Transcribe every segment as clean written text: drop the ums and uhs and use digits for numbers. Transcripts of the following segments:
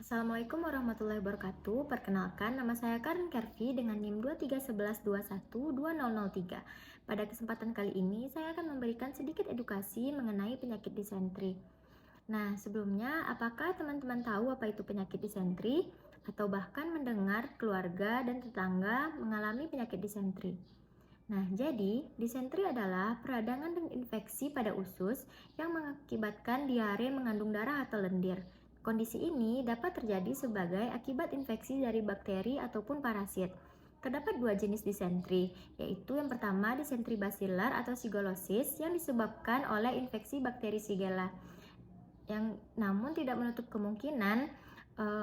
Assalamualaikum warahmatullahi wabarakatuh. Perkenalkan, nama saya Karen Kervi dengan NIM 2311212003. Pada kesempatan kali ini, saya akan memberikan sedikit edukasi mengenai penyakit disentri. Nah, sebelumnya, apakah teman-teman tahu apa itu penyakit disentri? Atau bahkan mendengar keluarga dan tetangga mengalami penyakit disentri? Nah, jadi disentri adalah peradangan dan infeksi pada usus yang mengakibatkan diare mengandung darah atau lendir. Kondisi ini dapat terjadi sebagai akibat infeksi dari bakteri ataupun parasit. Terdapat dua jenis disentri, yaitu yang pertama disentri basilar atau sigalosis yang disebabkan oleh infeksi bakteri Shigella. Namun tidak menutup kemungkinan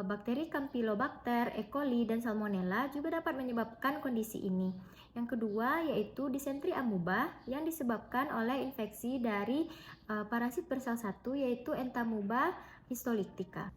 bakteri Campylobacter, E. coli, dan Salmonella juga dapat menyebabkan kondisi ini. Yang kedua yaitu disentri amuba yang disebabkan oleh infeksi dari parasit bersel 1 yaitu Entamuba histolytica.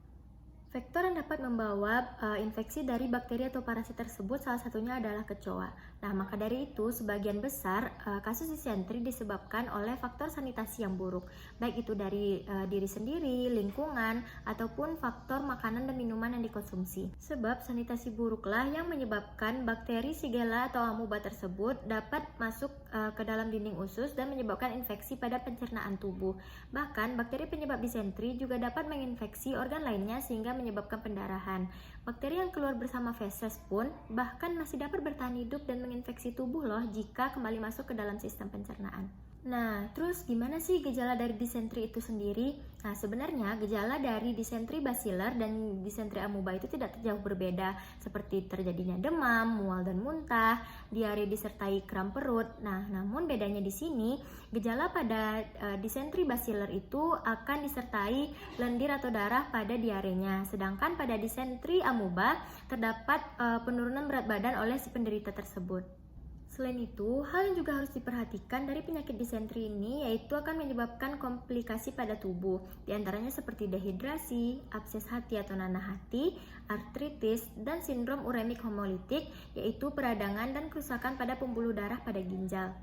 Faktor yang dapat membawa infeksi dari bakteri atau parasit tersebut salah satunya adalah kecoa. Nah, maka dari itu sebagian besar kasus disentri disebabkan oleh faktor sanitasi yang buruk, baik itu dari diri sendiri, lingkungan, ataupun faktor makanan dan minuman yang dikonsumsi. Sebab sanitasi buruklah yang menyebabkan bakteri Shigella atau amuba tersebut dapat masuk ke dalam dinding usus dan menyebabkan infeksi pada pencernaan tubuh. Bahkan bakteri penyebab disentri juga dapat menginfeksi organ lainnya sehingga menyebabkan pendarahan. Bakteri yang keluar bersama feses pun bahkan masih dapat bertahan hidup dan menginfeksi tubuh loh jika kembali masuk ke dalam sistem pencernaan. Nah, terus gimana sih gejala dari disentri itu sendiri? Nah, sebenarnya gejala dari disentri basilar dan disentri amuba itu tidak jauh berbeda, seperti terjadinya demam, mual dan muntah, diare disertai kram perut. Nah, namun bedanya di sini, gejala pada disentri basilar itu akan disertai lendir atau darah pada diarenya, sedangkan pada disentri amuba terdapat penurunan berat badan oleh si penderita tersebut. Selain itu, hal yang juga harus diperhatikan dari penyakit disentri ini yaitu akan menyebabkan komplikasi pada tubuh, diantaranya seperti dehidrasi, abses hati atau nanah hati, artritis, dan sindrom uremik hemolitik, yaitu peradangan dan kerusakan pada pembuluh darah pada ginjal.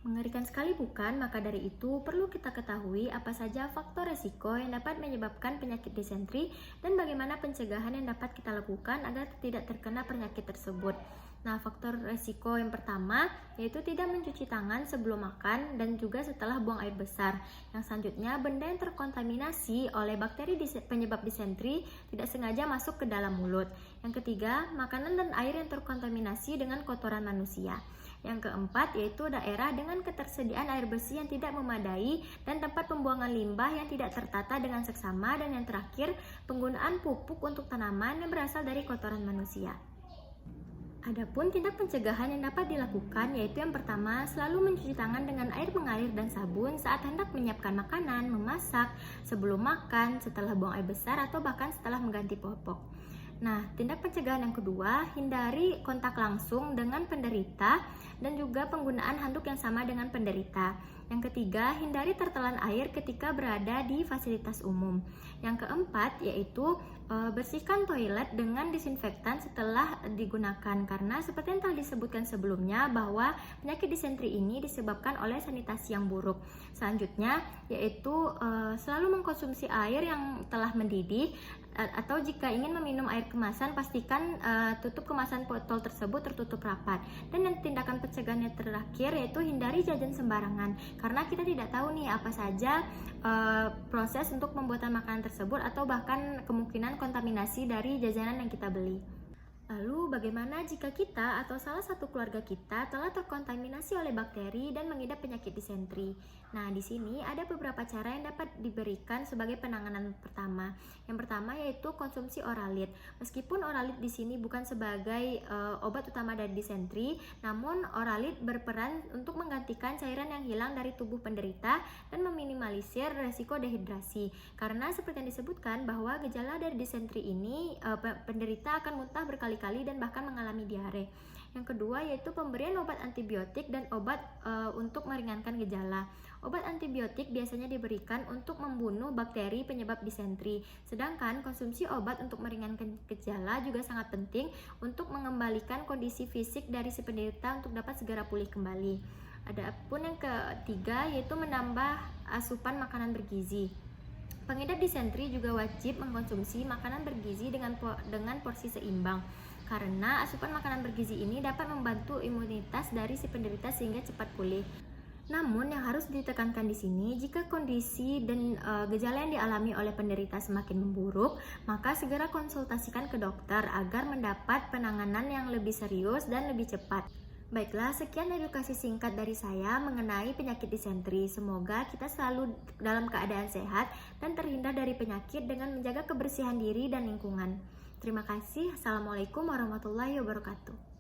Mengerikan sekali bukan? Maka dari itu perlu kita ketahui apa saja faktor resiko yang dapat menyebabkan penyakit disentri dan bagaimana pencegahan yang dapat kita lakukan agar tidak terkena penyakit tersebut. Nah, faktor resiko yang pertama yaitu tidak mencuci tangan sebelum makan dan juga setelah buang air besar. Yang selanjutnya, benda yang terkontaminasi oleh bakteri penyebab disentri tidak sengaja masuk ke dalam mulut. Yang ketiga, makanan dan air yang terkontaminasi dengan kotoran manusia. Yang keempat yaitu daerah dengan ketersediaan air bersih yang tidak memadai dan tempat pembuangan limbah yang tidak tertata dengan seksama. Dan yang terakhir, penggunaan pupuk untuk tanaman yang berasal dari kotoran manusia. Adapun tindak pencegahan yang dapat dilakukan yaitu yang pertama, selalu mencuci tangan dengan air mengalir dan sabun saat hendak menyiapkan makanan, memasak, sebelum makan, setelah buang air besar, atau bahkan setelah mengganti popok. Nah, tindak pencegahan yang kedua, hindari kontak langsung dengan penderita dan juga penggunaan handuk yang sama dengan penderita. Yang ketiga, hindari tertelan air ketika berada di fasilitas umum. Yang keempat, yaitu bersihkan toilet dengan disinfektan setelah digunakan, karena seperti yang telah disebutkan sebelumnya bahwa penyakit disentri ini disebabkan oleh sanitasi yang buruk. Selanjutnya, yaitu selalu mengkonsumsi air yang telah mendidih, atau jika ingin meminum air kemasan, pastikan tutup kemasan botol tersebut tertutup rapat. Dan yang tindakan pencegahan yang terakhir yaitu hindari jajan sembarangan, karena kita tidak tahu nih apa saja proses untuk pembuatan makanan tersebut atau bahkan kemungkinan kontaminasi dari jajanan yang kita beli. Lalu bagaimana jika kita atau salah satu keluarga kita telah terkontaminasi oleh bakteri dan mengidap penyakit disentri? Nah, di sini ada beberapa cara yang dapat diberikan sebagai penanganan pertama. Yang pertama yaitu konsumsi oralit. Meskipun oralit di sini bukan sebagai obat utama dari disentri, namun oralit berperan untuk menggantikan cairan yang hilang dari tubuh penderita dan meminimalisir resiko dehidrasi. Karena seperti yang disebutkan bahwa gejala dari disentri ini penderita akan muntah berkali-kali dan bahkan mengalami diare. Yang kedua yaitu pemberian obat antibiotik dan obat untuk meringankan gejala. Obat antibiotik biasanya diberikan untuk membunuh bakteri penyebab disentri, sedangkan konsumsi obat untuk meringankan gejala juga sangat penting untuk mengembalikan kondisi fisik dari si penderita untuk dapat segera pulih kembali. Adapun yang ketiga yaitu menambah asupan makanan bergizi. Pengidap disentri juga wajib mengkonsumsi makanan bergizi dengan porsi seimbang, karena asupan makanan bergizi ini dapat membantu imunitas dari si penderita sehingga cepat pulih. Namun yang harus ditekankan di sini, jika kondisi dan gejala yang dialami oleh penderita semakin memburuk, maka segera konsultasikan ke dokter agar mendapat penanganan yang lebih serius dan lebih cepat. Baiklah, sekian edukasi singkat dari saya mengenai penyakit disentri. Semoga kita selalu dalam keadaan sehat dan terhindar dari penyakit dengan menjaga kebersihan diri dan lingkungan. Terima kasih. Assalamualaikum warahmatullahi wabarakatuh.